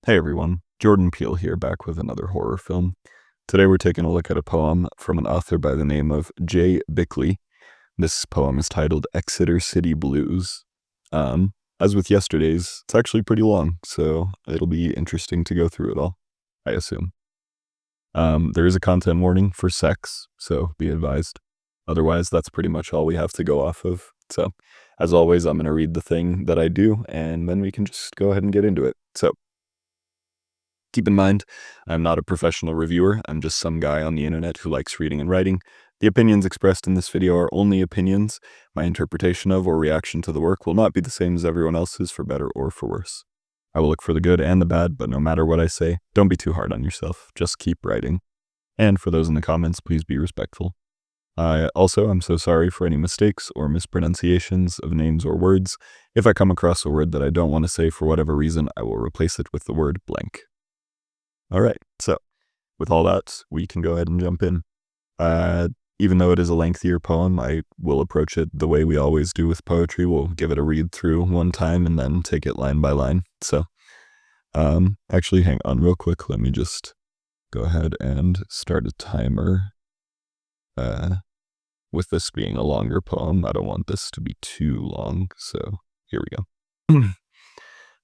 Hey everyone, Jordan Peele here, back with another horror film. Today we're taking a look at a poem from an author by the name of J. Bickley. This poem is titled Exeter City Blues. As with yesterday's, it's actually pretty long, so it'll be interesting to go through it all, I assume. There is a content warning for sex, so be advised. Otherwise, that's pretty much all we have to go off of. So, as always, I'm going to read the thing that I do, and then we can just go ahead and get into it. So, keep in mind, I'm not a professional reviewer, I'm just some guy on the internet who likes reading and writing. The opinions expressed in this video are only opinions. My interpretation of or reaction to the work will not be the same as everyone else's, for better or for worse. I will look for the good and the bad, but no matter what I say, don't be too hard on yourself. Just keep writing. And for those in the comments, please be respectful. I'm so sorry for any mistakes or mispronunciations of names or words. If I come across a word that I don't want to say for whatever reason, I will replace it with the word blank. All right, so with all that, we can go ahead and jump in. Even though it is a lengthier poem, I will approach it the way we always do with poetry. We'll give it a read through one time and then take it line by line. So, actually, hang on real quick. Let me just go ahead and start a timer. With this being a longer poem, I don't want this to be too long, so here we go.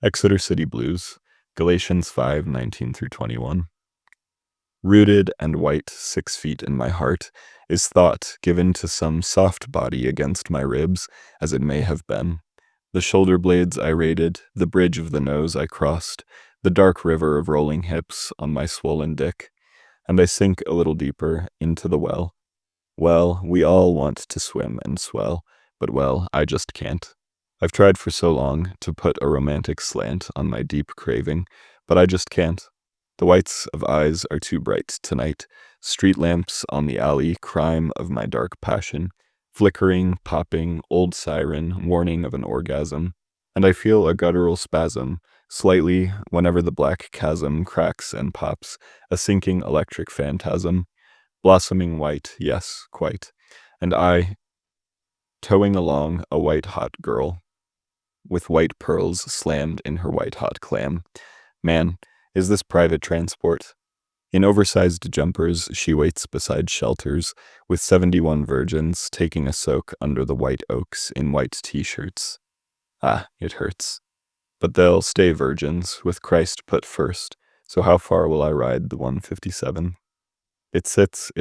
Exeter City Blues, Galatians 5:19-21. Rooted and white 6 feet in my heart is thought given to some soft body against my ribs, as it may have been. The shoulder blades I raided, the bridge of the nose I crossed, the dark river of rolling hips on my swollen dick, and I sink a little deeper into the well. Well, we all want to swim and swell, but well, I just can't. I've tried for so long to put a romantic slant on my deep craving, but I just can't. The whites of eyes are too bright tonight, street lamps on the alley, crime of my dark passion, flickering, popping, old siren, warning of an orgasm, and I feel a guttural spasm, slightly, whenever the black chasm cracks and pops, a sinking electric phantasm, blossoming white, yes, quite, and I, towing along a white-hot girl, with white pearls slammed in her white-hot clam. Man, is this private transport? In oversized jumpers, she waits beside shelters, with 71 virgins taking a soak under the white oaks in white t-shirts. Ah, it hurts. But they'll stay virgins, with Christ put first, so how far will I ride the 157? It sits,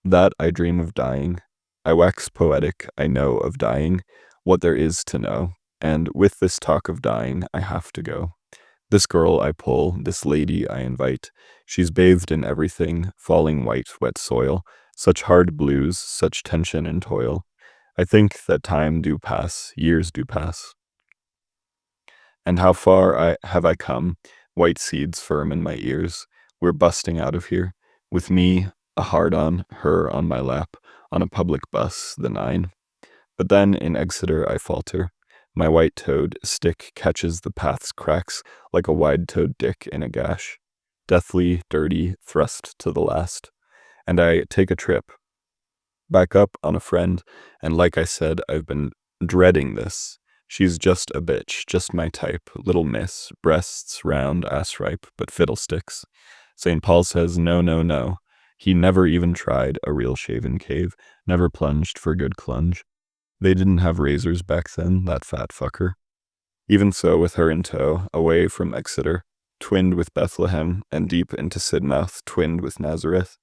that I dream of dying. I wax poetic, I know of dying, what there is to know, and with this talk of dying, I have to go. This girl I pull, this lady I invite, she's bathed in everything, falling white, wet soil, such hard blues, such tension and toil. I think that time do pass, years do pass. And how far have I come, white seeds firm in my ears, we're busting out of here, with me, a hard-on, her on my lap, on a public bus, the 9. But then in Exeter I falter. My white-toed stick catches the path's cracks like a wide-toed dick in a gash. Deathly, dirty, thrust to the last. And I take a trip. Back up on a friend, and like I said, I've been dreading this. She's just a bitch, just my type, little miss, breasts round, ass ripe, but fiddlesticks. St. Paul says no, no, no. He never even tried a real shaven cave, never plunged for good clunge. They didn't have razors back then, that fat fucker. Even so, with her in tow, away from Exeter, twinned with Bethlehem, and deep into Sidmouth, twinned with Nazareth,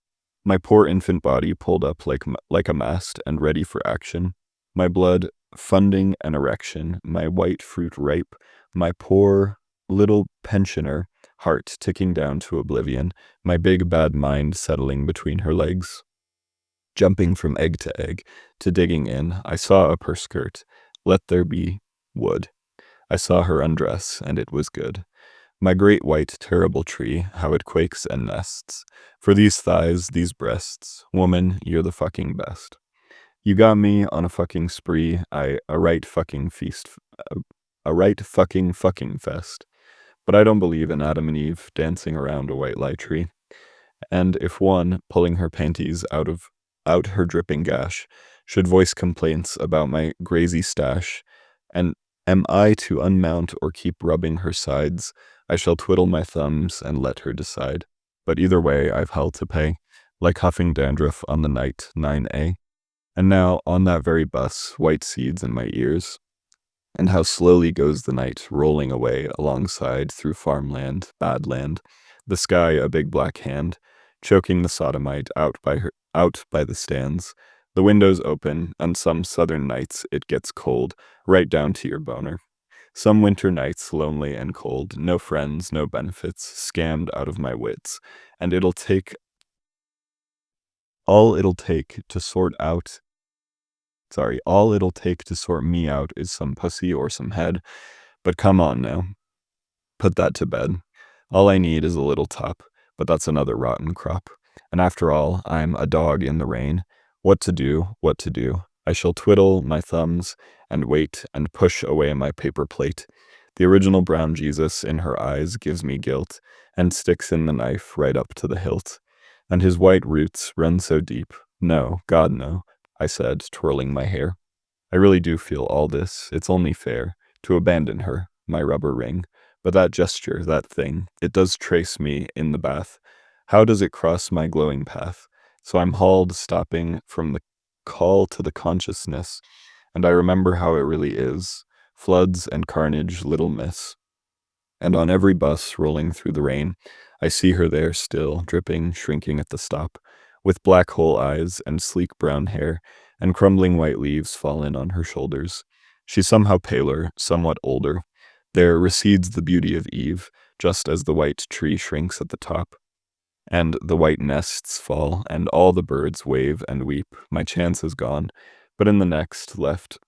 my poor infant body pulled up like a mast and ready for action, my blood funding an erection, my white fruit ripe, my poor little pensioner heart ticking down to oblivion, my big bad mind settling between her legs. Jumping from egg to egg, to digging in, I saw up her skirt, let there be wood. I saw her undress, and it was good. My great white terrible tree, how it quakes and nests. For these thighs, these breasts, woman, you're the fucking best. You got me on a fucking spree, a right fucking feast, a right fucking fest. But I don't believe in Adam and Eve dancing around a white light tree. And if one, pulling her panties out her dripping gash, should voice complaints about my grazy stash, and am I to unmount or keep rubbing her sides, I shall twiddle my thumbs and let her decide. But either way, I've hell to pay, like huffing dandruff on the night 9A. And now, on that very bus, white seeds in my ears. And how slowly goes the night, rolling away alongside through farmland, bad land, the sky a big black hand, choking the sodomite out by the stands. The windows open, and some southern nights it gets cold, right down to your boner. Some winter nights lonely and cold, no friends, no benefits, scammed out of my wits, and all it'll take to sort out all it'll take to sort me out is some pussy or some head. But come on now, put that to bed. All I need is a little top, but that's another rotten crop. And after all, I'm a dog in the rain. What to do, what to do. I shall twiddle my thumbs and wait and push away my paper plate. The original brown Jesus in her eyes gives me guilt and sticks in the knife right up to the hilt. And his white roots run so deep. No, God, no, I said, twirling my hair. I really do feel all this. It's only fair to abandon her, my rubber ring. But that gesture, that thing, it does trace me in the bath. How does it cross my glowing path? So I'm hauled, stopping from the call to the consciousness, and I remember how it really is. Floods and carnage, little miss. And on every bus rolling through the rain, I see her there still, dripping, shrinking at the stop, with black hole eyes and sleek brown hair, and crumbling white leaves fallen on her shoulders. She's somehow paler, somewhat older. There recedes the beauty of Eve, just as the white tree shrinks at the top, and the white nests fall, and all the birds wave and weep. My chance is gone, but in the next left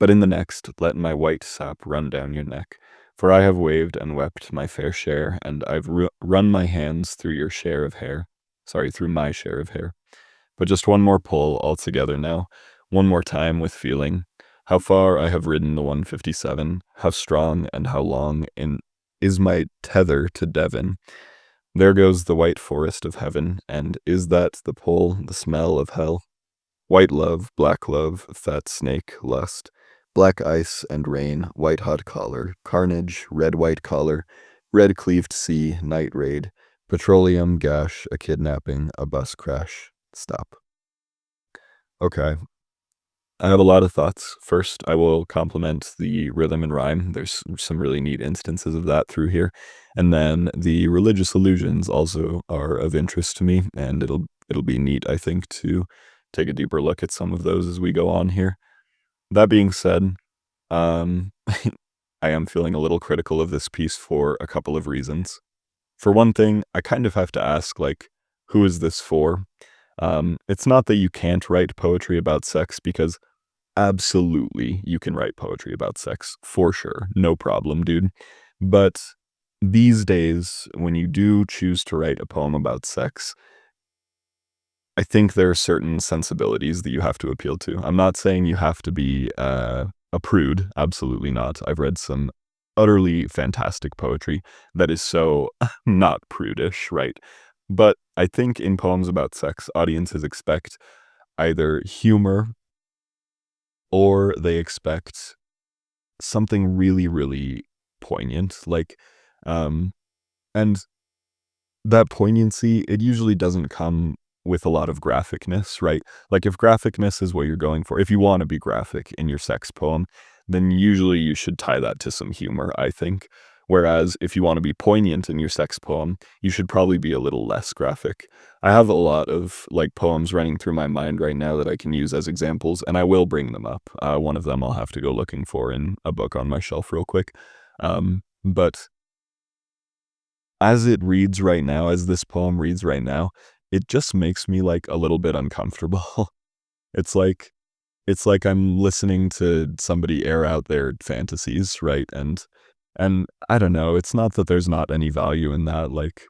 let my white sap run down your neck, for I have waved and wept my fair share, and I've run my hands through your share of hair. Through my share of hair. But just one more pull altogether now, one more time with feeling. How far I have ridden the 157, how strong and how long is my tether to Devon. There goes the white forest of heaven, and is that the pull, the smell of hell? White love, fat snake, lust, black ice and rain, white hot collar, carnage, red white collar, red cleaved sea, night raid, petroleum gash, a kidnapping, a bus crash. Stop. Okay. I have a lot of thoughts. First, I will compliment the rhythm and rhyme. There's some really neat instances of that through here. And then the religious allusions also are of interest to me, and it'll be neat, I think, to take a deeper look at some of those as we go on here. That being said, I am feeling a little critical of this piece for a couple of reasons. For one thing, I kind of have to ask, like, who is this for? It's not that you can't write poetry about sex, because absolutely you can write poetry about sex, for sure. No problem, dude. But these days, when you do choose to write a poem about sex, I think there are certain sensibilities that you have to appeal to. I'm not saying you have to be a prude. Absolutely not. I've read some utterly fantastic poetry that is so not prudish, right? But I think in poems about sex, audiences expect either humor or they expect something really, really poignant. Um, and that poignancy, it usually doesn't come with a lot of graphicness, right? Like if graphicness is what you're going for, if you want to be graphic in your sex poem, then usually you should tie that to some humor, I think. Whereas if you want to be poignant in your sex poem, you should probably be a little less graphic. I have a lot of like poems running through my mind right now that I can use as examples, and I will bring them up. One of them I'll have to go looking for in a book on my shelf real quick. But as it reads right now, as this poem reads right now, it just makes me like a little bit uncomfortable. It's like I'm listening to somebody air out their fantasies, right? And I don't know, it's not that there's not any value in that, like,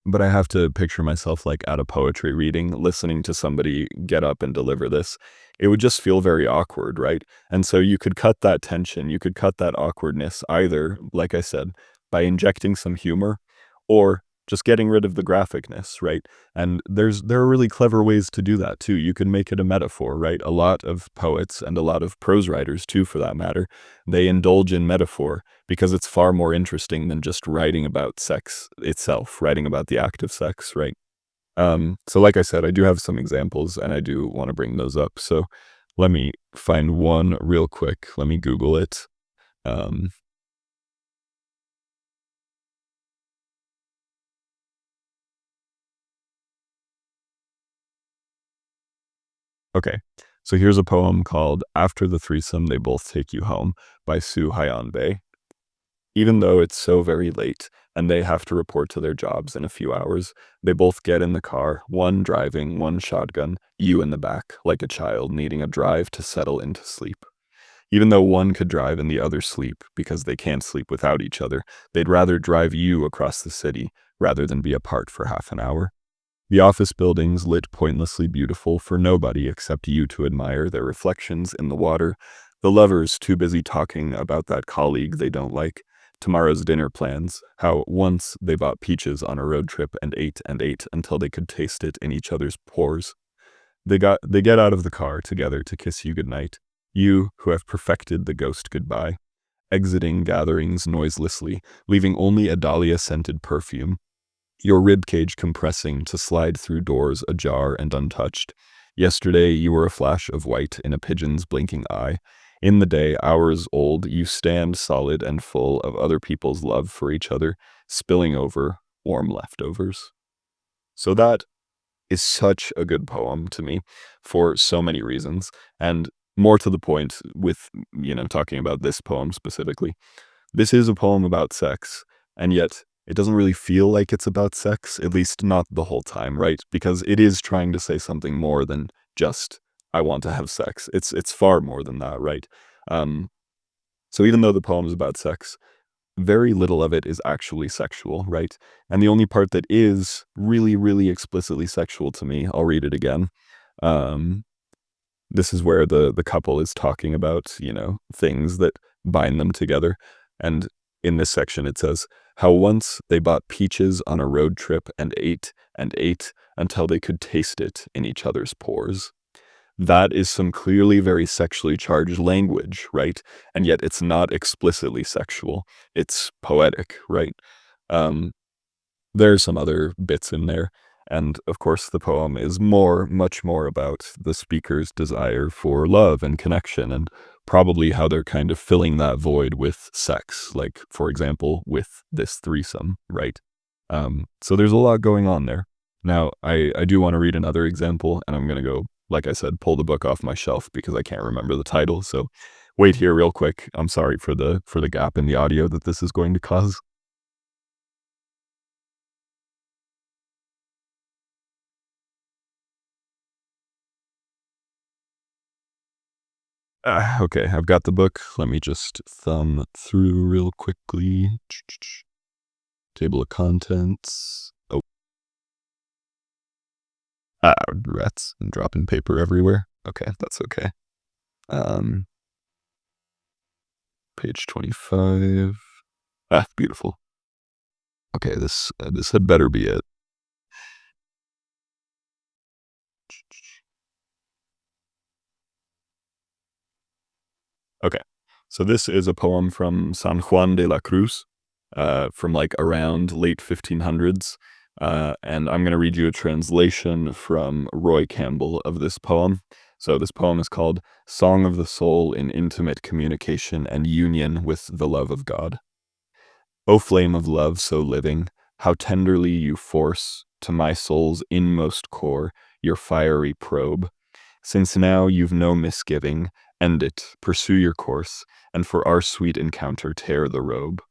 but I have to picture myself like at a poetry reading, listening to somebody get up and deliver this. It would just feel very awkward, right? And so you could cut that tension, you could cut that awkwardness either, like I said, by injecting some humor, or just getting rid of the graphicness, right? And there are really clever ways to do that too. You can make it a metaphor, right? A lot of poets and a lot of prose writers too, for that matter, they indulge in metaphor because it's far more interesting than just writing about sex itself, writing about the act of sex, right? So like I said, I do have some examples and I do want to bring those up. So let me find one real quick. Let me Google it. Um, okay. So here's a poem called After the Threesome They Both Take You Home by Sue Hyunbae. Even though it's so very late and they have to report to their jobs in a few hours, they both get in the car, one driving, one shotgun, you in the back, like a child needing a drive to settle into sleep. Even though one could drive and the other sleep because they can't sleep without each other, they'd rather drive you across the city rather than be apart for half an hour. The office buildings lit pointlessly beautiful for nobody except you to admire their reflections in the water, the lovers too busy talking about that colleague they don't like, tomorrow's dinner plans, how once they bought peaches on a road trip and ate until they could taste it in each other's pores. They get out of the car together to kiss you goodnight, you who have perfected the ghost goodbye, exiting gatherings noiselessly, leaving only a dahlia-scented perfume, your ribcage compressing to slide through doors ajar and untouched. Yesterday you were a flash of white in a pigeon's blinking eye. In the day, hours old, you stand solid and full of other people's love for each other, spilling over warm leftovers. So that is such a good poem to me for so many reasons. And more to the point with, talking about this poem specifically, this is a poem about sex, and yet it doesn't really feel like it's about sex, at least not the whole time, right? Because it is trying to say something more than just, I want to have sex. It's far more than that, right? Um, so even though the poem is about sex, very little of it is actually sexual, right? And the only part that is really, really explicitly sexual to me, I'll read it again. Um, this is where the couple is talking about, things that bind them together. And in this section, it says, how once they bought peaches on a road trip and ate until they could taste it in each other's pores. That is some clearly very sexually charged language, right? And yet it's not explicitly sexual. It's poetic, right? Um, there's some other bits in there. And of course, the poem is much more about the speaker's desire for love and connection, and probably how they're kind of filling that void with sex, like, for example, with this threesome, right? So there's a lot going on there. Now, I do want to read another example, and I'm going to go, like I said, pull the book off my shelf because I can't remember the title. So wait here real quick. I'm sorry for the gap in the audio that this is going to cause. Okay, I've got the book. Let me just thumb through real quickly. Table of contents. Oh, rats and dropping paper everywhere. Okay, that's okay. Um, page 25. Beautiful. Okay, this had better be it. Okay, so this is a poem from San Juan de la Cruz, from like around late 1500s. And I'm going to read you a translation from Roy Campbell of this poem. So this poem is called Song of the Soul in Intimate Communication and Union with the Love of God. O flame of love so living, how tenderly you force to my soul's inmost core your fiery probe. Since now you've no misgiving, end it, pursue your course, and for our sweet encounter tear the robe.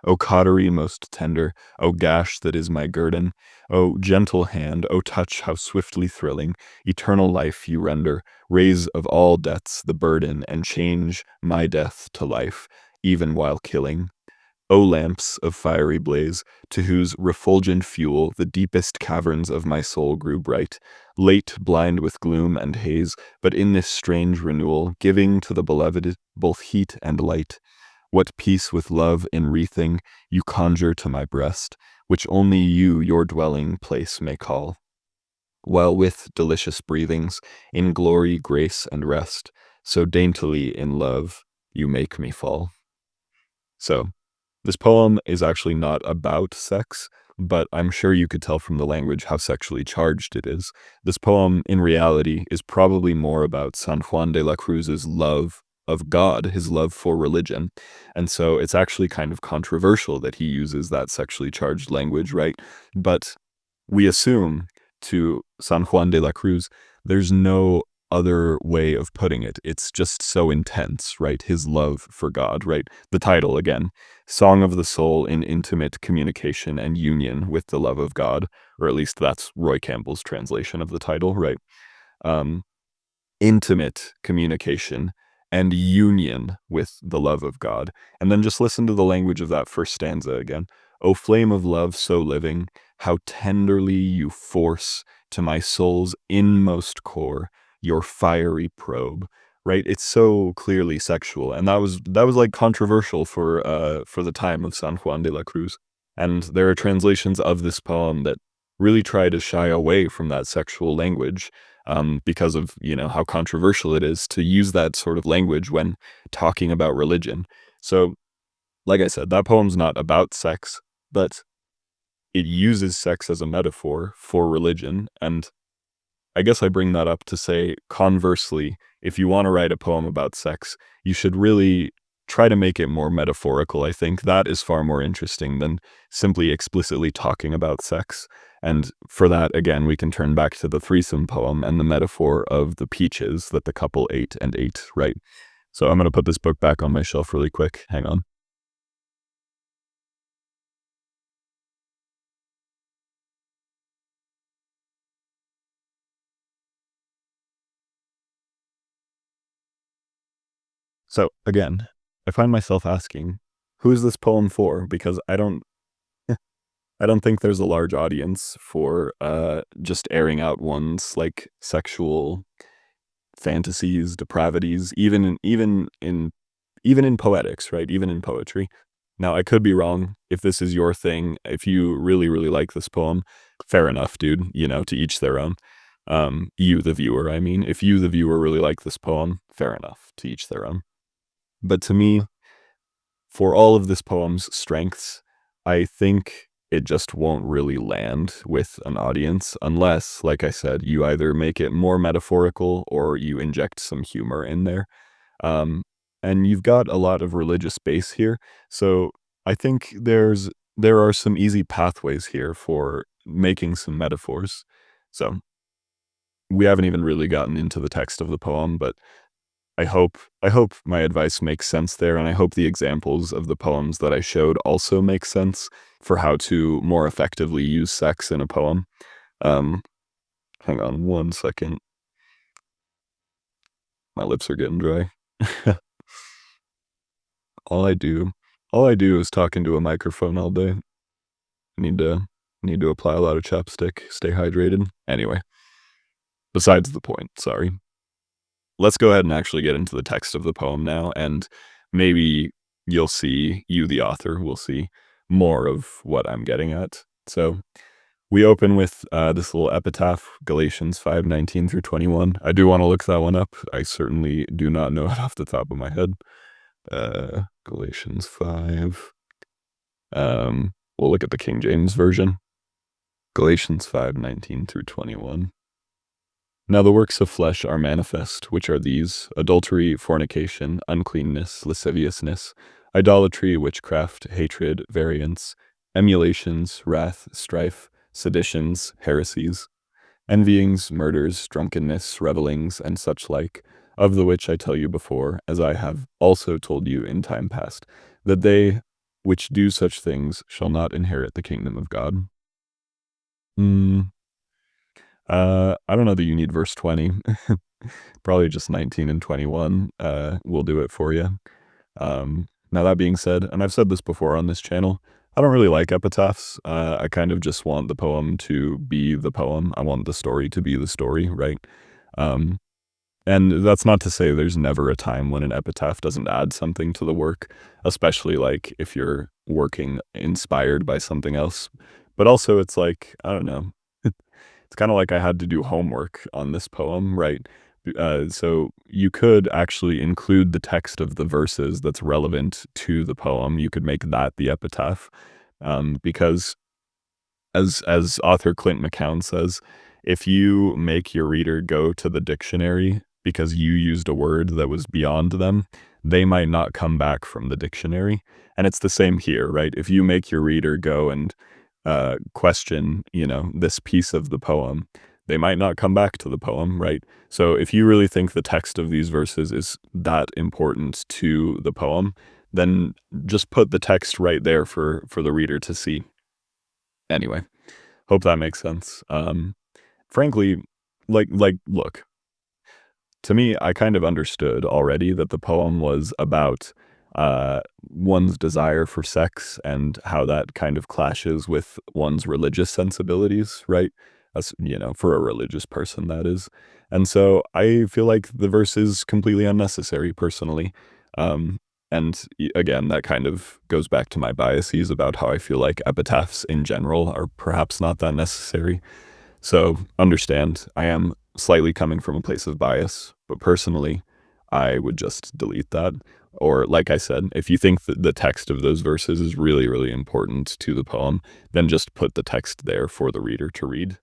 O cautery most tender, O gash that is my guerdon, O gentle hand, O touch how swiftly thrilling, eternal life you render, raise of all deaths the burden, and change my death to life, even while killing. O lamps of fiery blaze, to whose refulgent fuel the deepest caverns of my soul grew bright, late blind with gloom and haze, but in this strange renewal, giving to the beloved both heat and light. What peace with love enwreathing you conjure to my breast, which only you your dwelling place may call, while with delicious breathings, in glory, grace, and rest, so daintily in love you make me fall. So, this poem is actually not about sex, but I'm sure you could tell from the language how sexually charged it is. This poem, in reality, is probably more about San Juan de la Cruz's love of God, his love for religion. And so it's actually kind of controversial that he uses that sexually charged language, right? But we assume to San Juan de la Cruz, there's no other way of putting it. It's just so intense, right? His love for God, right? The title, again, Song of the Soul in Intimate Communication and Union with the Love of God, or at least that's Roy Campbell's translation of the title, right? Um, Intimate communication and union with the love of God. And then just listen to the language of that first stanza again. O flame of love so living, how tenderly you force to my soul's inmost core your fiery probe. Right? It's so clearly sexual. And that was like controversial for the time of San Juan de la Cruz. And there are translations of this poem that really try to shy away from that sexual language, because of, how controversial it is to use that sort of language when talking about religion. So, like I said, that poem's not about sex, but it uses sex as a metaphor for religion. And I guess I bring that up to say, conversely, if you want to write a poem about sex, you should really try to make it more metaphorical. I think that is far more interesting than simply explicitly talking about sex. And for that, again, we can turn back to the threesome poem and the metaphor of the peaches that the couple ate and ate, right? So I'm going to put this book back on my shelf really quick. Hang on. So again, I find myself asking, who is this poem for? Because I don't think there's a large audience for just airing out one's like sexual fantasies, depravities, even in poetics, right? Even in poetry. Now, I could be wrong. If this is your thing, if you really, really like this poem, fair enough, dude. To each their own. You, the viewer, I mean, if you, the viewer, really like this poem, fair enough, to each their own. But to me, for all of this poem's strengths, I think it just won't really land with an audience unless, like I said, you either make it more metaphorical or you inject some humor in there. Um, and you've got a lot of religious base here, so I think there are some easy pathways here for making some metaphors. So we haven't even really gotten into the text of the poem, but I hope my advice makes sense there, and I hope the examples of the poems that I showed also make sense for how to more effectively use sex in a poem. Um, Hang on one second. My lips are getting dry. All I do, all I do is talk into a microphone all day. Need to need to apply a lot of chapstick, stay hydrated. Anyway, besides the point, sorry. Let's go ahead and actually get into the text of the poem now, and maybe you, the author, will see more of what I'm getting at. So we open with this little epitaph, Galatians 5:19 through 21. I do want to look that one up. I certainly do not know it off the top of my head. Galatians 5. We'll look at the King James Version. Galatians 5:19 through 21. Now the works of flesh are manifest, which are these: adultery, fornication, uncleanness, lasciviousness, idolatry, witchcraft, hatred, variance, emulations, wrath, strife, seditions, heresies, envyings, murders, drunkenness, revellings, and such like, of the which I tell you before, as I have also told you in time past, that they which do such things shall not inherit the kingdom of God. Hmm. I don't know that you need verse 20. Probably just 19 and 21 will do it for you. Now that being said, and I've said this before on this channel, I don't really like epitaphs. I kind of just want the poem to be the poem. I want the story to be the story, right? Um, And that's not to say there's never a time when an epitaph doesn't add something to the work, especially like if you're working inspired by something else. But also it's like, I don't know. It's kind of like I had to do homework on this poem, right? So you could actually include the text of the verses that's relevant to the poem. You could make that the epitaph, because as author Clint McCown says, if you make your reader go to the dictionary because you used a word that was beyond them, they might not come back from the dictionary. And it's the same here, right? If you make your reader go and question, this piece of the poem, they might not come back to the poem, right? So if you really think the text of these verses is that important to the poem, then just put the text right there for the reader to see. Anyway, hope that makes sense. Frankly, look, to me, I kind of understood already that the poem was about one's desire for sex and how that kind of clashes with one's religious sensibilities, right? As for a religious person, that is. And so I feel like the verse is completely unnecessary, personally. Um, and again, that kind of goes back to my biases about how I feel like epitaphs in general are perhaps not that necessary. So understand, I am slightly coming from a place of bias, but personally, I would just delete that. Or, like I said, if you think that the text of those verses is really, really important to the poem, then just put the text there for the reader to read.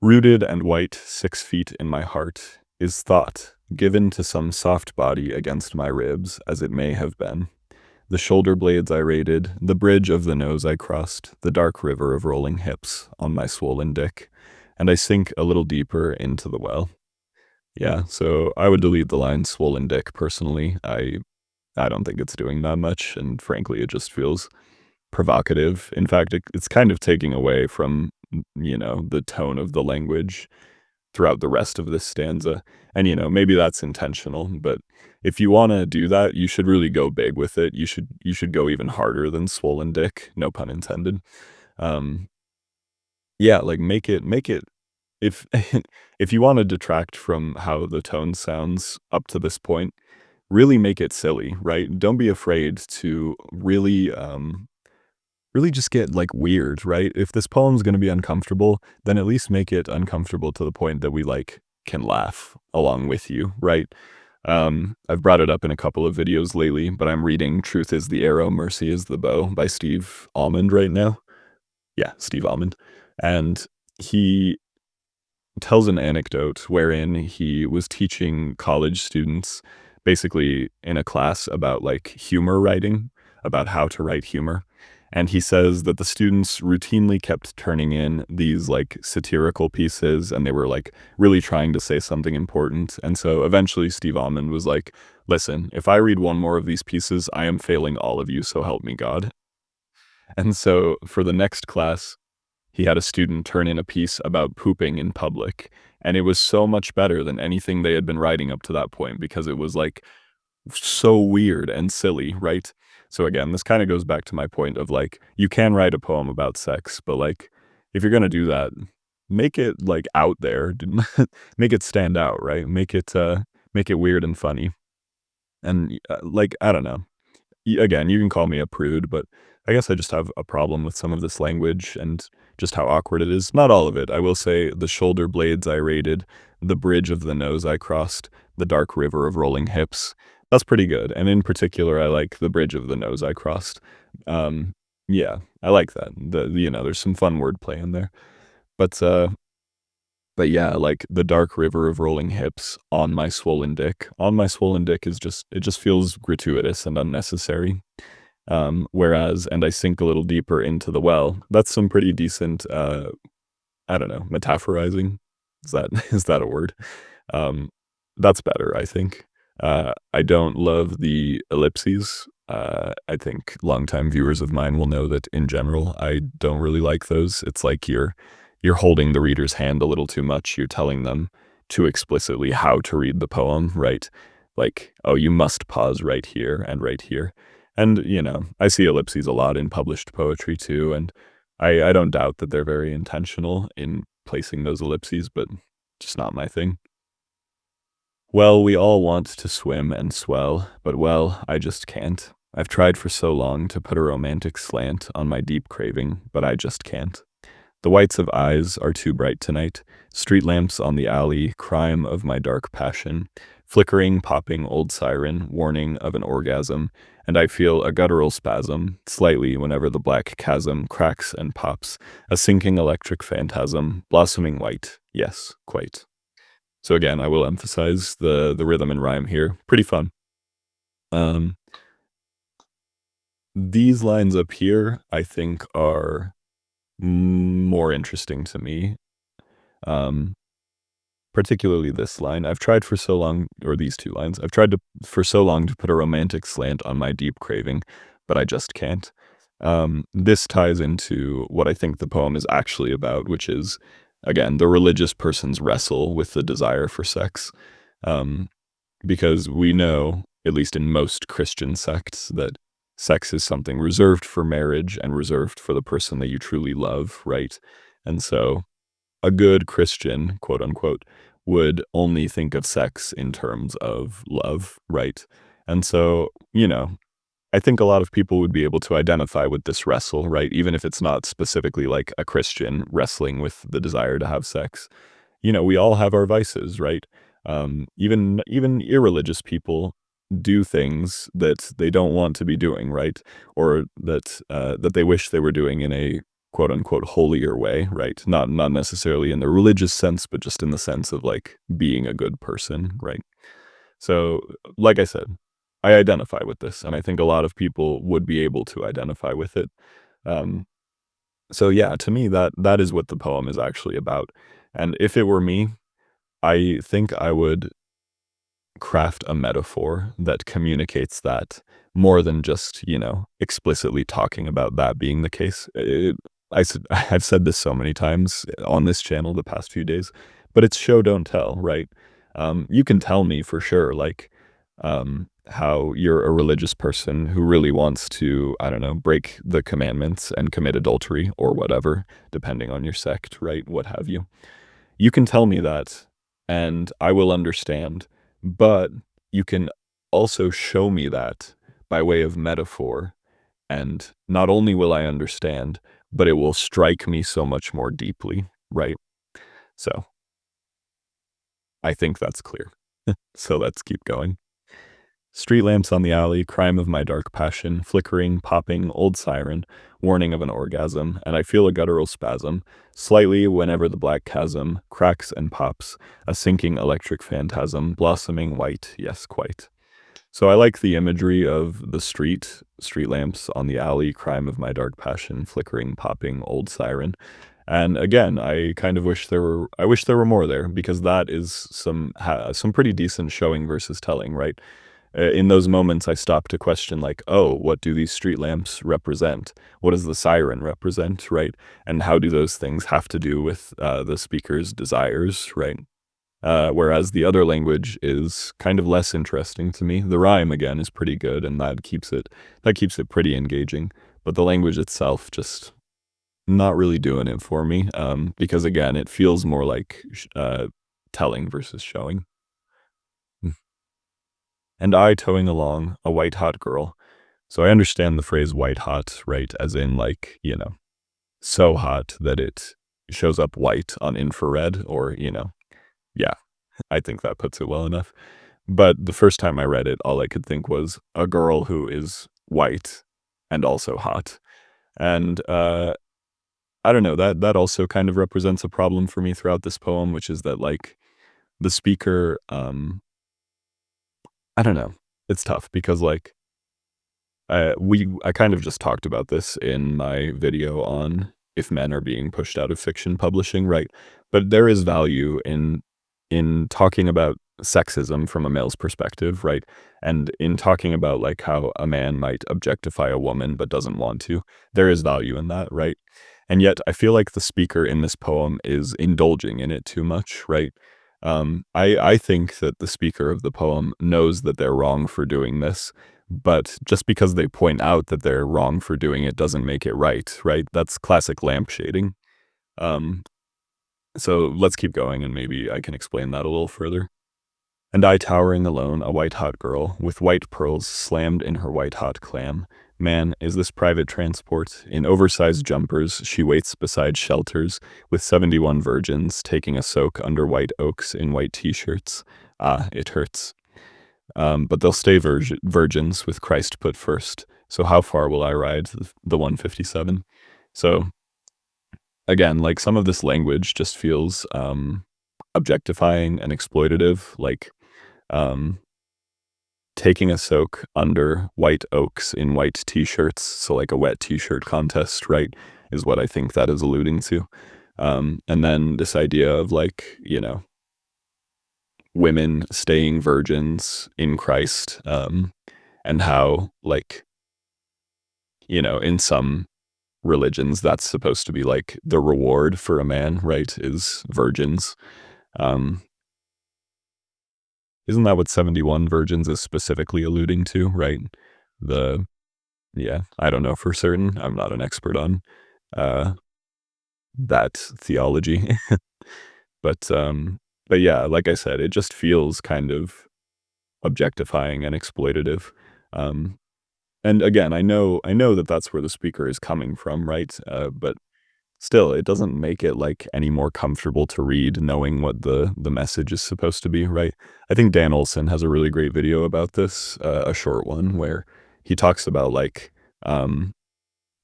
Rooted and white 6 feet in my heart is thought, given to some soft body against my ribs, as it may have been. The shoulder blades I raided, the bridge of the nose I crossed, the dark river of rolling hips on my swollen dick, and I sink a little deeper into the well. Yeah, so I would delete the line swollen dick personally. I don't think it's doing that much, and frankly, it just feels provocative. In fact, it's kind of taking away from, the tone of the language throughout the rest of this stanza. And, maybe that's intentional, but if you want to do that, you should really go big with it. You should go even harder than swollen dick, no pun intended. Um, yeah, like make it if if you want to detract from how the tone sounds up to this point, really make it silly, right? Don't be afraid to really just get like weird, right? If this poem's going to be uncomfortable, then at least make it uncomfortable to the point that we like can laugh along with you, right? I've brought it up in a couple of videos lately, but I'm reading Truth is the Arrow, Mercy is the Bow by Steve Almond right now. Yeah, Steve Almond. And he tells an anecdote wherein he was teaching college students basically in a class about like humor writing, about how to write humor. And he says that the students routinely kept turning in these like satirical pieces and they were like really trying to say something important. And so eventually Steve Almond was like, listen, if I read one more of these pieces, I am failing all of you, so help me God. And so for the next class, he had a student turn in a piece about pooping in public, and it was so much better than anything they had been writing up to that point because it was, like, so weird and silly, right? So, again, this kinda goes back to my point of, like, you can write a poem about sex, but, like, if you're gonna do that, make it, like, out there. Make it stand out, right? Make it weird and funny, and, like, I don't know. Again, you can call me a prude, but I guess I just have a problem with some of this language and just how awkward it is. Not all of it. I will say the shoulder blades I raided, the bridge of the nose I crossed, the dark river of rolling hips. That's pretty good. And in particular, I like the bridge of the nose I crossed. Um, yeah, I like that. There's some fun wordplay in there. But but yeah, like the dark river of rolling hips on my swollen dick. On my swollen dick is just feels gratuitous and unnecessary. Whereas, and I sink a little deeper into the well. That's some pretty decent, I don't know, metaphorizing. Is that is that a word? Um, that's better, I think. I don't love the ellipses. I think longtime viewers of mine will know that in general, I don't really like those. It's like you're holding the reader's hand a little too much. You're telling them too explicitly how to read the poem, right? Like, oh, you must pause right here and right here. And, I see ellipses a lot in published poetry too, and I don't doubt that they're very intentional in placing those ellipses, but just not my thing. Well, we all want to swim and swell, but well, I just can't. I've tried for so long to put a romantic slant on my deep craving, but I just can't. The whites of eyes are too bright tonight, street lamps on the alley, crime of my dark passion, flickering, popping old siren, warning of an orgasm, and I feel a guttural spasm, slightly whenever the black chasm cracks and pops, a sinking electric phantasm, blossoming white, yes, quite. So again, I will emphasize the rhythm and rhyme here. Pretty fun. Um, these lines up here, I think, are more interesting to me. Um, particularly this line. I've tried for so long, or these two lines. I've tried to for so long to put a romantic slant on my deep craving, but I just can't. This ties into what I think the poem is actually about, which is, again, the religious person's wrestle with the desire for sex. Um, because we know, at least in most Christian sects, that sex is something reserved for marriage and reserved for the person that you truly love, right? And so a good Christian, quote unquote, would only think of sex in terms of love, right? And so, I think a lot of people would be able to identify with this wrestle, right? Even if it's not specifically like a Christian wrestling with the desire to have sex. We all have our vices, right? Even irreligious people do things that they don't want to be doing, right? Or that they wish they were doing in a quote unquote holier way, right? Not necessarily in the religious sense, but just in the sense of like being a good person, right? So, like I said, I identify with this, and I think a lot of people would be able to identify with it. Um, so yeah, to me that is what the poem is actually about. And if it were me, I think I would craft a metaphor that communicates that more than just, explicitly talking about that being the case. I've said this so many times on this channel the past few days, but it's show don't tell, right? You can tell me for sure, like, how you're a religious person who really wants to, I don't know, break the commandments and commit adultery or whatever, depending on your sect, right? What have you. You can tell me that, and I will understand, but you can also show me that by way of metaphor, and not only will I understand, but it will strike me so much more deeply, right? So, I think that's clear. So let's keep going. Street lamps on the alley, crime of my dark passion, flickering, popping, old siren, warning of an orgasm, and I feel a guttural spasm, slightly whenever the black chasm cracks and pops, a sinking electric phantasm, blossoming white, yes, quite. So I like the imagery of the street lamps on the alley, crime of my dark passion, flickering, popping, old siren. And again, I wish there were more there, because that is some pretty decent showing versus telling, right? In those moments, I stop to question, like, oh, what do these street lamps represent? What does the siren represent, right? And how do those things have to do with the speaker's desires, right? Whereas the other language is kind of less interesting to me. The rhyme, again, is pretty good, and that keeps it pretty engaging. But the language itself just not really doing it for me, because again, it feels more like telling versus showing. And I towing along a white hot girl. So I understand the phrase white hot, right? As in, like, so hot that it shows up white on infrared, or, yeah, I think that puts it well enough. But the first time I read it, all I could think was a girl who is white and also hot. And I don't know, that also kind of represents a problem for me throughout this poem, which is that, like, the speaker, I don't know. It's tough because, like, I kind of just talked about this in my video on if men are being pushed out of fiction publishing, right? But there is value in talking about sexism from a male's perspective, right? And in talking about, like, how a man might objectify a woman but doesn't want to. There is value in that, right? And yet I feel like the speaker in this poem is indulging in it too much, right? I think that the speaker of the poem knows that they're wrong for doing this, but just because they point out that they're wrong for doing it doesn't make it right, right? That's classic lampshading. Um, So let's keep going and maybe I can explain that a little further. And I towering alone, a white-hot girl, with white pearls slammed in her white-hot clam. Man, is this private transport? In oversized jumpers, she waits beside shelters, with 71 virgins taking a soak under white oaks in white t-shirts. Ah, it hurts. But they'll stay virgins with Christ put first. So how far will I ride the 157? So again, like some of this language just feels objectifying and exploitative, like um, taking a soak under white oaks in white t-shirts. So like a wet t-shirt contest, right, is what I think that is alluding to. And then this idea of like, women staying virgins in Christ, and how like, in some religions that's supposed to be like the reward for a man, right, is virgins. Um, isn't that what 71 virgins is specifically alluding to, right? The Yeah, I don't know for certain. I'm not an expert on uh that theology. But yeah, like I said, it just feels kind of objectifying and exploitative. Um and again, I know that that's where the speaker is coming from, right? But still, it doesn't make it like any more comfortable to read knowing what the message is supposed to be, right? I think Dan Olson has a really great video about this, a short one where he talks about like um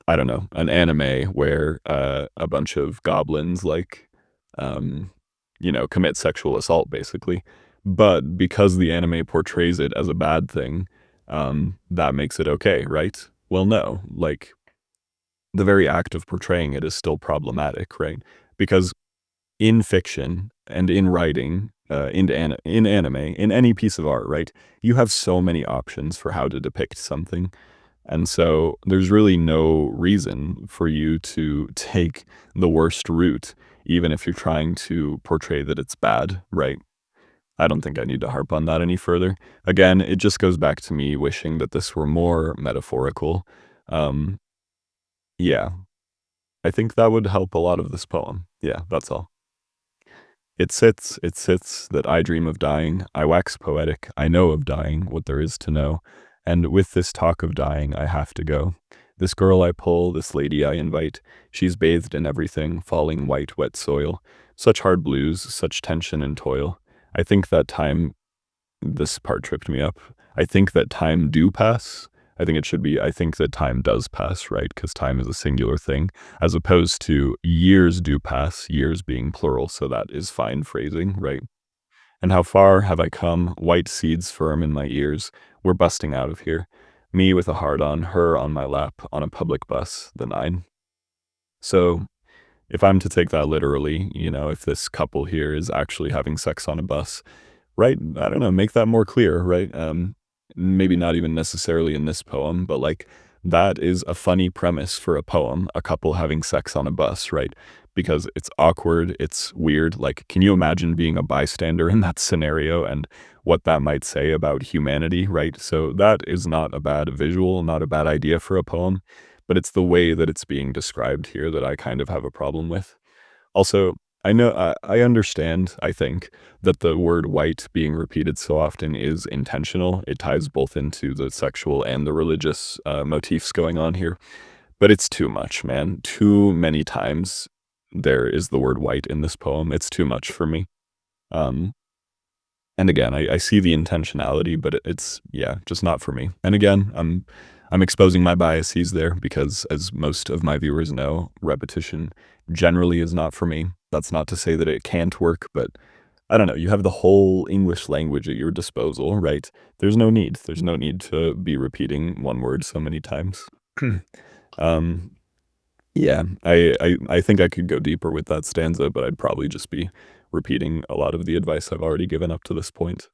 I don't know, an anime where a bunch of goblins like um commit sexual assault basically. But because the anime portrays it as a bad thing, that makes it okay, right? Well, no. Like the very act of portraying it is still problematic, right? Because in fiction and in writing, in anime, in any piece of art, right, you have so many options for how to depict something. And so there's really no reason for you to take the worst route, even if you're trying to portray that it's bad, right? I don't think I need to harp on that any further. Again, it just goes back to me wishing that this were more metaphorical. Um, yeah, I think that would help a lot of this poem. Yeah, that's all. It sits that I dream of dying. I wax poetic. I know of dying what there is to know. And with this talk of dying, I have to go. This girl I pull, this lady I invite, she's bathed in everything, falling white, wet soil. Such hard blues, such tension and toil. I think that time this part tripped me up. I think that time do pass. I think it should be, I think that time does pass, right? Because time is a singular thing, as opposed to years do pass, years being plural. So that is fine phrasing, right? And how far have I come? White seeds firm in my ears. We're busting out of here. Me with a heart on, her on my lap, on a public bus, the nine. So if I'm to take that literally, if this couple here is actually having sex on a bus, right? I don't know, make that more clear, right? Maybe not even necessarily in this poem, but like that is a funny premise for a poem, a couple having sex on a bus, right? Because it's awkward, it's weird. Like, can you imagine being a bystander in that scenario and what that might say about humanity, right? So that is not a bad visual, not a bad idea for a poem, but it's the way that it's being described here that I kind of have a problem with. Also, I understand, I think, that the word white being repeated so often is intentional. It ties both into the sexual and the religious motifs going on here. But it's too much, man. Too many times there is the word white in this poem. It's too much for me. Um, and again, I see the intentionality, but it's, yeah, just not for me. And again, I'm exposing my biases there because, as most of my viewers know, repetition generally is not for me. That's not to say that it can't work, but I don't know. You have the whole English language at your disposal, right? There's no need. There's no need to be repeating one word so many times. um, yeah, I think I could go deeper with that stanza, but I'd probably just be repeating a lot of the advice I've already given up to this point.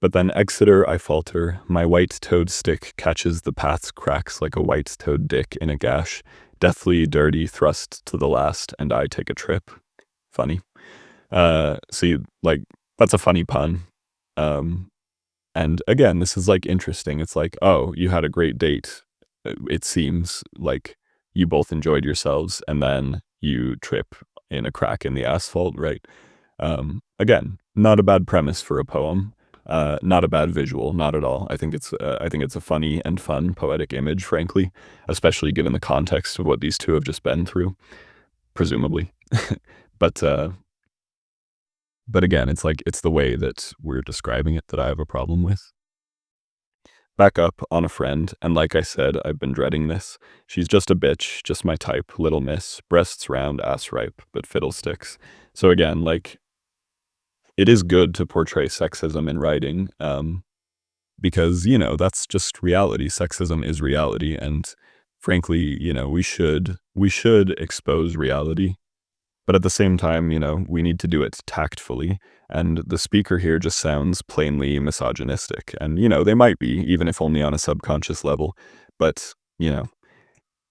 But then Exeter I falter, my white-toed stick catches the path's cracks like a white-toed dick in a gash, deathly dirty thrust to the last, and I take a trip. Funny. See, like, that's a funny pun. Um, and again, this is, like, interesting. It's like, oh, you had a great date. It seems like you both enjoyed yourselves, and then you trip in a crack in the asphalt, right? Again, not a bad premise for a poem. Not a bad visual, not at all. I think it's a funny and fun poetic image, frankly, especially given the context of what these two have just been through, presumably. But but again, it's like it's the way that we're describing it that I have a problem with. Back up on a friend, and like I said, I've been dreading this. She's just a bitch, just my type, little miss, breasts round, ass ripe, but fiddlesticks. So again, like it is good to portray sexism in writing, because that's just reality. Sexism is reality, and frankly, we should expose reality. But at the same time, we need to do it tactfully. And the speaker here just sounds plainly misogynistic. And, they might be, even if only on a subconscious level. But,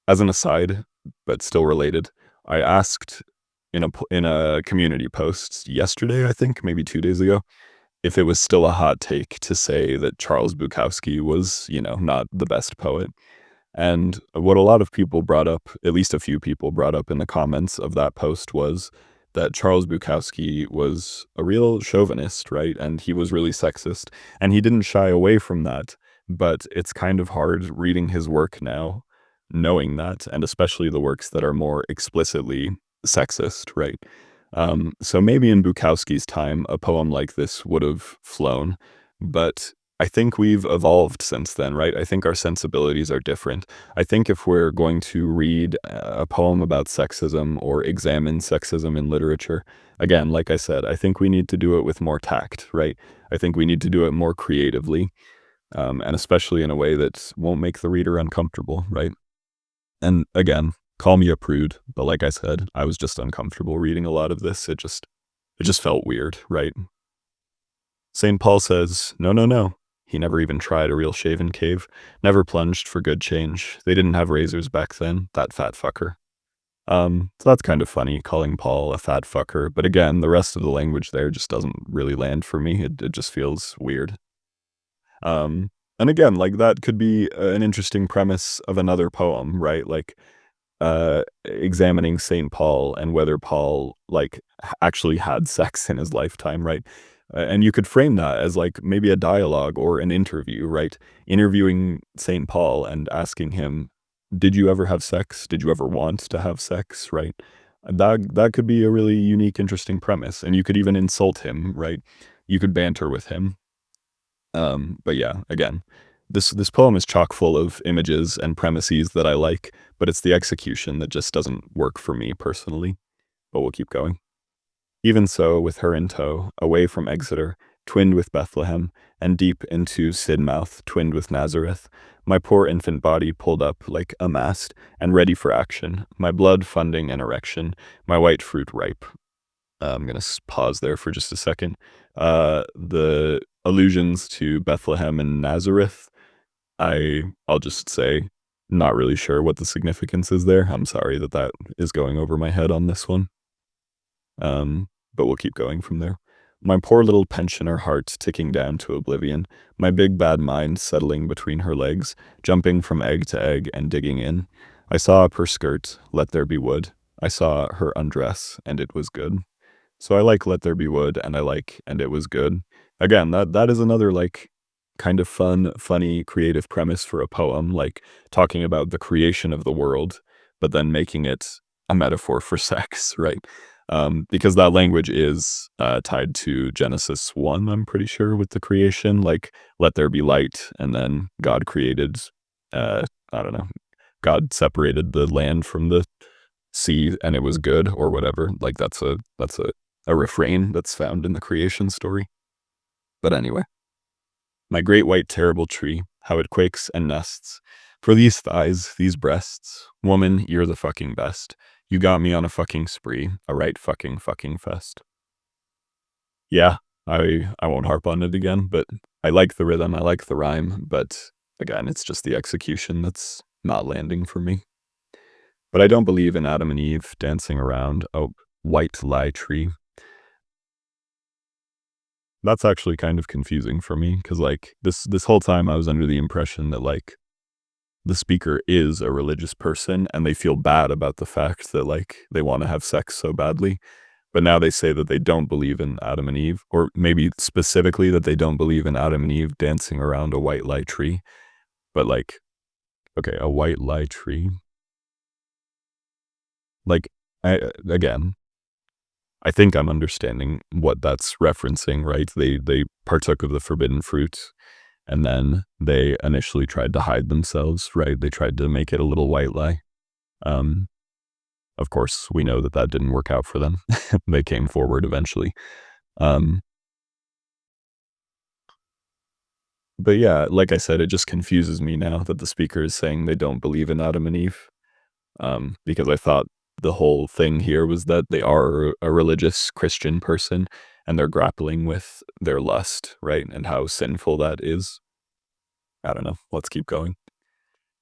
as an aside, but still related, I asked in a community post yesterday, I think, maybe 2 days ago, if it was still a hot take to say that Charles Bukowski was, not the best poet. And what a lot of people brought up, at least a few people brought up in the comments of that post, was that Charles Bukowski was a real chauvinist, right? And he was really sexist. And he didn't shy away from that. But it's kind of hard reading his work now, knowing that, and especially the works that are more explicitly sexist, right? So maybe in Bukowski's time, a poem like this would have flown. But I think we've evolved since then, right? I think our sensibilities are different. I think if we're going to read a poem about sexism or examine sexism in literature, again, like I said, I think we need to do it with more tact, right? I think we need to do it more creatively, and especially in a way that won't make the reader uncomfortable, right? And again, call me a prude, but like I said, I was just uncomfortable reading a lot of this. It just felt weird, right? St. Paul says, no, no, no. He never even tried a real shaven cave, never plunged for good change. They didn't have razors back then, that fat fucker. So that's kind of funny, calling Paul a fat fucker. But again, the rest of the language there just doesn't really land for me. It just feels weird. And again, like that could be an interesting premise of another poem, right? Like examining Saint Paul and whether Paul like actually had sex in his lifetime, right? And you could frame that as like maybe a dialogue or an interview, right? Interviewing Saint Paul and asking him, "Did you ever have sex? Did you ever want to have sex?" Right? That could be a really unique, interesting premise, and you could even insult him, right? You could banter with him. But yeah, again, this poem is chock full of images and premises that I like, but it's the execution that just doesn't work for me personally. But we'll keep going. Even so, with her in tow, away from Exeter, twinned with Bethlehem, and deep into Sidmouth, twinned with Nazareth, my poor infant body pulled up like a mast and ready for action, my blood funding an erection, my white fruit ripe. I'm going to pause there for just a second. The allusions to Bethlehem and Nazareth, I'll just say, not really sure what the significance is there. I'm sorry that that is going over my head on this one. But we'll keep going from there. My poor little pensioner heart ticking down to oblivion, my big bad mind settling between her legs, jumping from egg to egg and digging in. I saw up her skirt, let there be wood. I saw her undress, and it was good. So I like Let There Be Wood, and I like And It Was Good. Again, that is another like kind of fun, funny, creative premise for a poem, like talking about the creation of the world, but then making it a metaphor for sex, right? Because that language is tied to Genesis 1, I'm pretty sure, with the creation, like let there be light, and then God created, I don't know, God separated the land from the sea and it was good or whatever. Like that's a refrain that's found in the creation story. But anyway, my great white terrible tree, how it quakes and nests. For these thighs, these breasts, woman, you're the fucking best. You got me on a fucking spree, a right fucking fest. Yeah, I won't harp on it again, but I like the rhythm, I like the rhyme, but again, it's just the execution that's not landing for me. But I don't believe in Adam and Eve dancing around a white lie tree. That's actually kind of confusing for me because like this whole time I was under the impression that like the speaker is a religious person and they feel bad about the fact that, like, they wanna have sex so badly, but now they say that they don't believe in Adam and Eve, or maybe specifically that they don't believe in Adam and Eve dancing around a white lie tree, but, like, okay, a white lie tree. Like, again, I think I'm understanding what that's referencing, right? They partook of the forbidden fruit, and then they initially tried to hide themselves, right? They tried to make it a little white lie. Um, of course, we know that that didn't work out for them. They came forward eventually. Um, but yeah, like I said, it just confuses me now that the speaker is saying they don't believe in Adam and Eve, because I thought the whole thing here was that they are a religious Christian person and they're grappling with their lust, right? And how sinful that is. I don't know. Let's keep going.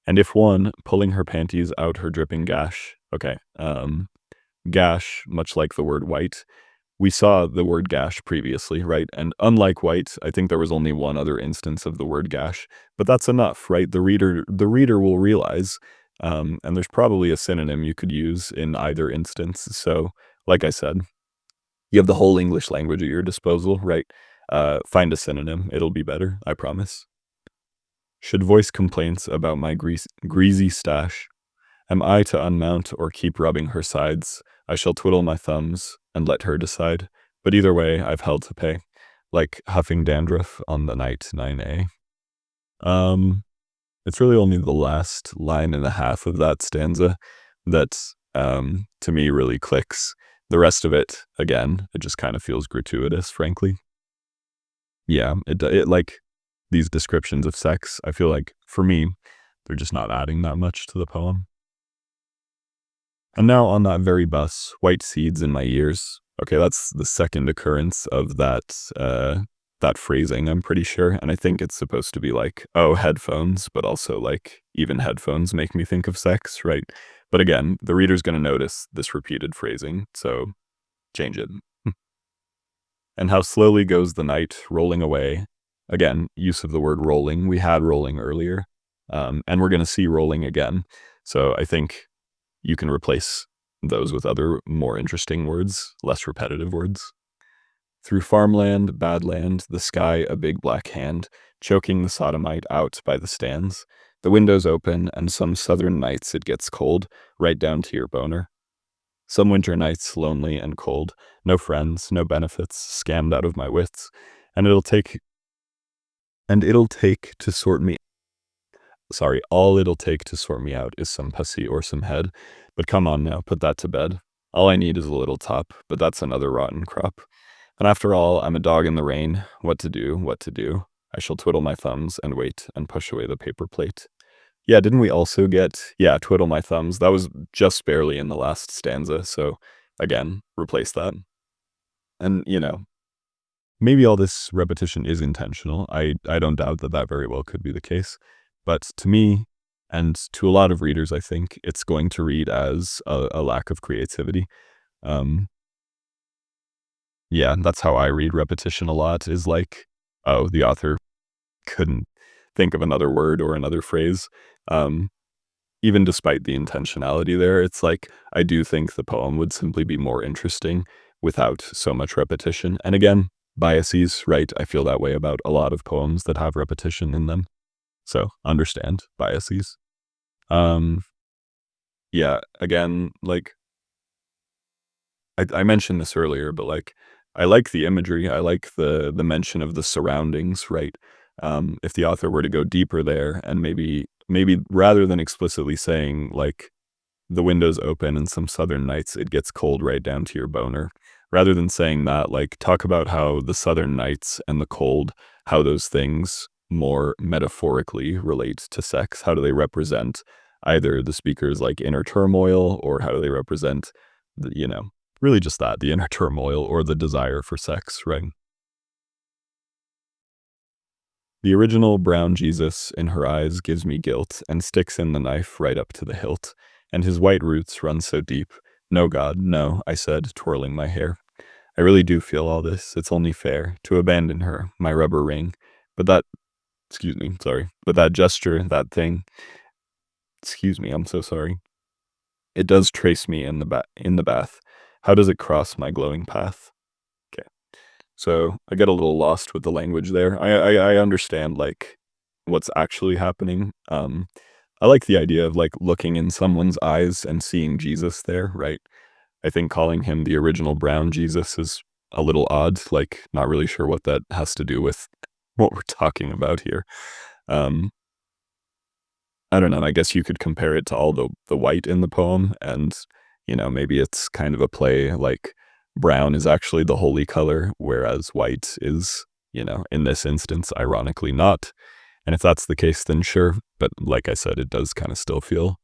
And if one, pulling her panties out her dripping gash. Okay. Gash, much like the word white. We saw the word gash previously, right? And unlike white, I think there was only one other instance of the word gash, but that's enough, right? The reader will realize, and there's probably a synonym you could use in either instance. So, like I said, you have the whole English language at your disposal, right? Find a synonym; it'll be better, I promise. Should voice complaints about my greasy stash. Am I to unmount or keep rubbing her sides? I shall twiddle my thumbs and let her decide. But either way, I've hell to pay. Like huffing dandruff on the night 9A. Um, it's really only the last line and a half of that stanza that, to me, really clicks. The rest of it, again, it just kind of feels gratuitous, frankly. Yeah, it like these descriptions of sex, I feel like, for me, they're just not adding that much to the poem. And now on that very bus, white seeds in my ears. Okay, that's the second occurrence of that phrasing, I'm pretty sure. And I think it's supposed to be like, oh, headphones, but also like even headphones make me think of sex, right? But again, the reader's going to notice this repeated phrasing, so change it. And how slowly goes the night, rolling away. Again, use of the word rolling. We had rolling earlier, and we're going to see rolling again. So I think you can replace those with other more interesting words, less repetitive words. Through farmland, bad land, the sky a big black hand, choking the sodomite out by the stands. The windows open, and some southern nights it gets cold, right down to your boner. Some winter nights lonely and cold, no friends, no benefits, scammed out of my wits, and it'll take to sort me. Sorry, all it'll take to sort me out is some pussy or some head. But come on now, put that to bed. All I need is a little top, but that's another rotten crop. And after all, I'm a dog in the rain. What to do, what to do? I shall twiddle my thumbs and wait and push away the paper plate. Yeah, didn't we also get, yeah, twiddle my thumbs? That was just barely in the last stanza, so again, replace that. And, maybe all this repetition is intentional. I don't doubt that that very well could be the case. But to me, and to a lot of readers, I think it's going to read as a lack of creativity. Um, yeah, that's how I read repetition a lot, is like, oh, the author couldn't think of another word or another phrase. Um, Even despite the intentionality there, it's like, I do think the poem would simply be more interesting without so much repetition. And again, biases, right? I feel that way about a lot of poems that have repetition in them. So understand biases. Um, yeah, again, like I mentioned this earlier, but like I like the imagery. I like the mention of the surroundings, right? If the author were to go deeper there and maybe rather than explicitly saying like the windows open and some southern nights it gets cold right down to your boner, rather than saying that, like talk about how the southern nights and the cold, how those things more metaphorically relate to sex. How do they represent either the speaker's like inner turmoil, or how do they represent really just that, the inner turmoil or the desire for sex, right? The original brown Jesus in her eyes gives me guilt and sticks in the knife right up to the hilt, and his white roots run so deep. No, God, no, I said, twirling my hair. I really do feel all this. It's only fair to abandon her, my rubber ring. But that, excuse me, sorry, but that gesture, that thing, Excuse me, I'm so sorry. It does trace me in the bath. How does it cross my glowing path? Okay. So I get a little lost with the language there. I understand like what's actually happening. I like the idea of like looking in someone's eyes and seeing Jesus there, right? I think calling him the original brown Jesus is a little odd. Like, not really sure what that has to do with what we're talking about here. Um, I don't know. I guess you could compare it to all the white in the poem, and maybe it's kind of a play. Like, brown is actually the holy color, whereas white is, in this instance, ironically not. And if that's the case, then sure. But like I said, it does kind of still feels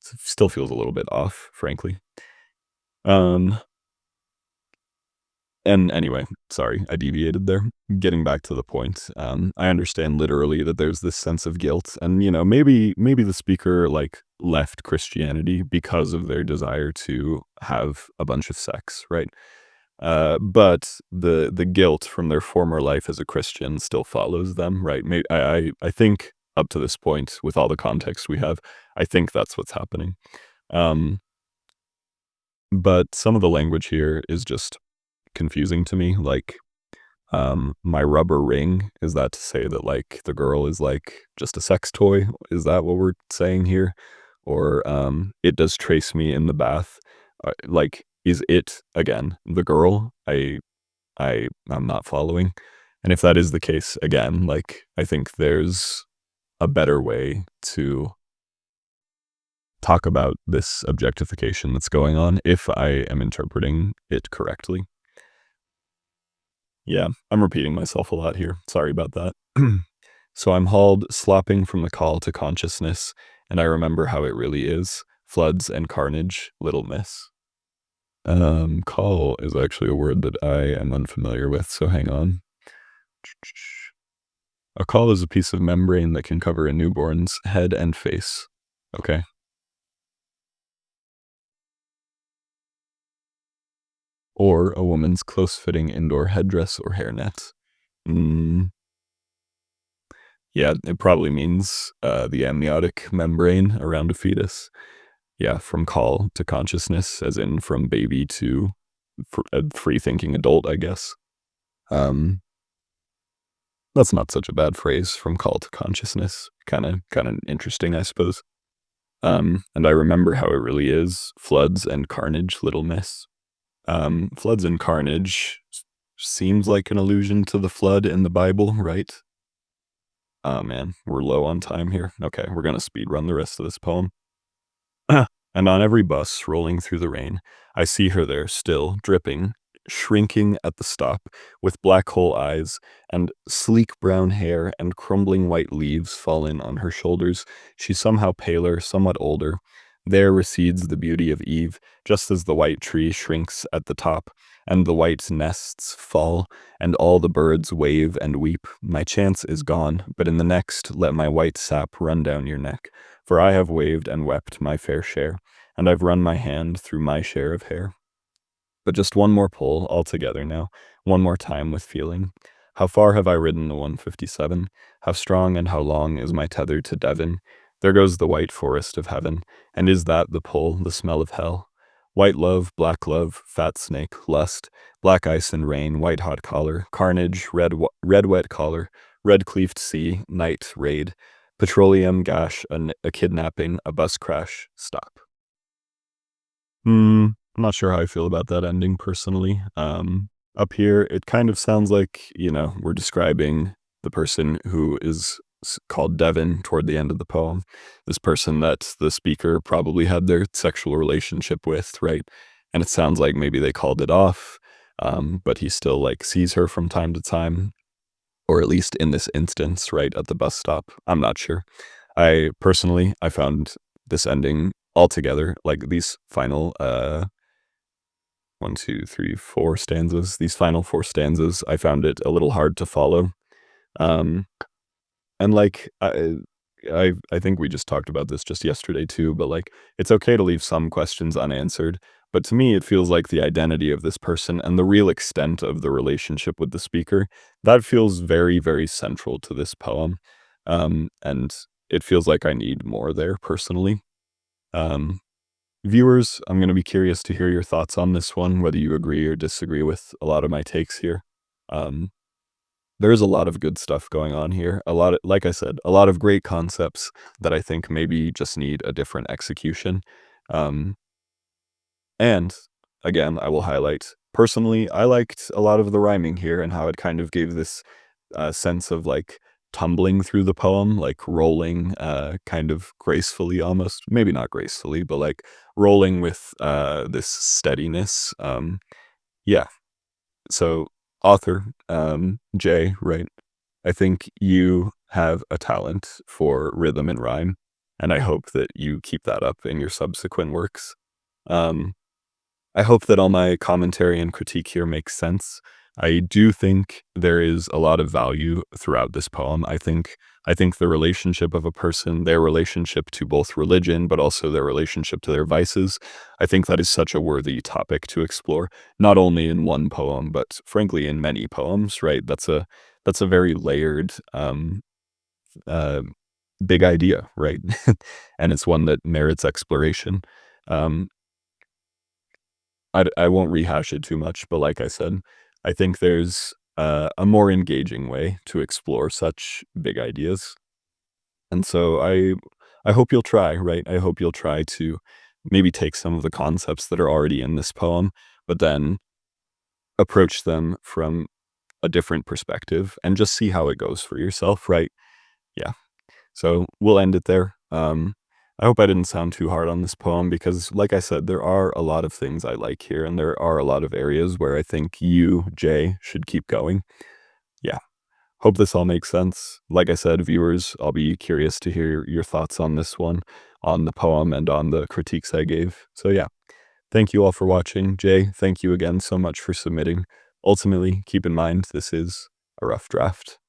a little bit off, frankly. Um, And anyway, sorry, I deviated there. Getting back to the point, I understand literally that there's this sense of guilt, and maybe the speaker like left Christianity because of their desire to have a bunch of sex, right? But the guilt from their former life as a Christian still follows them, right? I think up to this point, with all the context we have, I think that's what's happening. Um, but some of the language here is just confusing to me, like my rubber ring, is that to say that like the girl is like just a sex toy? Is that what we're saying here? Or it does trace me in the bath, like is it again the girl? I'm not following. And if that is the case, again, like I think there's a better way to talk about this objectification that's going on if I am interpreting it correctly. Yeah, I'm repeating myself a lot here. Sorry about that. So I'm hauled slopping from the call to consciousness, and I remember how it really is. Floods and carnage, little miss. Call is actually a word that I am unfamiliar with, so hang on. A call is a piece of membrane that can cover a newborn's head and face. Okay. Or a woman's close-fitting indoor headdress or hairnet. Mm, yeah, it probably means the amniotic membrane around a fetus. Yeah, from call to consciousness, as in from baby to a free thinking adult, I guess. Um, that's not such a bad phrase, from call to consciousness. Kind of interesting, I suppose. And I remember how it really is. Floods and carnage, little miss. Floods and carnage seems like an allusion to the flood in the Bible, right? Oh man, we're low on time here. Okay, we're gonna speed run the rest of this poem. And on every bus rolling through the rain, I see her there still, dripping, shrinking at the stop, with black hole eyes and sleek brown hair and crumbling white leaves fallen on her shoulders. She's somehow paler, somewhat older. There recedes the beauty of Eve, just as the white tree shrinks at the top, and the white nests fall, and all the birds wave and weep. My chance is gone, but in the next let my white sap run down your neck, for I have waved and wept my fair share, and I've run my hand through my share of hair. But just one more pull altogether now, one more time with feeling. How far have I ridden the 157? How strong and how long is my tether to Devon? There goes the white forest of heaven, and is that the pull, the smell of hell? White love, fat snake, lust, black ice and rain, white hot collar, carnage, red wet collar, red cleaved sea, night raid, petroleum gash, a kidnapping, a bus crash, stop. I'm not sure how I feel about that ending personally. Up here, it kind of sounds like, we're describing the person who is called Devon toward the end of the poem. This person that the speaker probably had their sexual relationship with, right? And it sounds like maybe they called it off, but he still like sees her from time to time, or at least in this instance, right at the bus stop. I'm not sure. I found this ending altogether, like these final one, two, three, four stanzas. These final four stanzas, I found it a little hard to follow. Um, and like I think we just talked about this just yesterday too, but like it's okay to leave some questions unanswered. But to me, it feels like the identity of this person and the real extent of the relationship with the speaker, that feels very, very central to this poem. And it feels like I need more there personally. Um, Viewers, I'm gonna be curious to hear your thoughts on this one, whether you agree or disagree with a lot of my takes here. Um, there's a lot of good stuff going on here. A lot of, like I said, a lot of great concepts that I think maybe just need a different execution. Um, and again, I will highlight, personally, I liked a lot of the rhyming here and how it kind of gave this sense of like tumbling through the poem, like rolling kind of gracefully almost, maybe not gracefully, but like rolling with this steadiness. Yeah. So author, Jay, right? I think you have a talent for rhythm and rhyme, and I hope that you keep that up in your subsequent works. Um, I hope that all my commentary and critique here makes sense. I do think there is a lot of value throughout this poem. I think the relationship of a person, their relationship to both religion, but also their relationship to their vices, I think that is such a worthy topic to explore, not only in one poem, but frankly in many poems, right? That's a very layered uh, big idea, right? And it's one that merits exploration. Um, I won't rehash it too much, but like I said, I think there's a more engaging way to explore such big ideas. And so I hope you'll try, right? I hope you'll try to maybe take some of the concepts that are already in this poem, but then approach them from a different perspective and just see how it goes for yourself, right? Yeah. So we'll end it there. I hope I didn't sound too hard on this poem because, like I said, there are a lot of things I like here, and there are a lot of areas where I think you, Jay, should keep going. Yeah. Hope this all makes sense. Like I said, viewers, I'll be curious to hear your thoughts on this one, on the poem, and on the critiques I gave. So, yeah. Thank you all for watching. Jay, thank you again so much for submitting. Ultimately, keep in mind this is a rough draft.